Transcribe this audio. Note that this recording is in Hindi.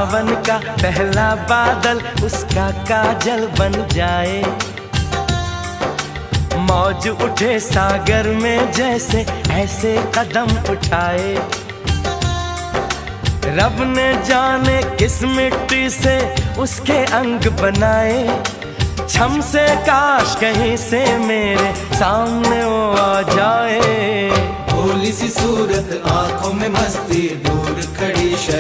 सावन का पहला बादल उसका काजल बन जाए। मौज उठे सागर में जैसे ऐसे कदम उठाए। रब ने जाने किस मिट्टी से उसके अंग बनाए। छम से काश कहीं से मेरे सामने वो आ जाए। भोली सी सूरत, आंखों में मस्ती, दूर खड़ी शर्म।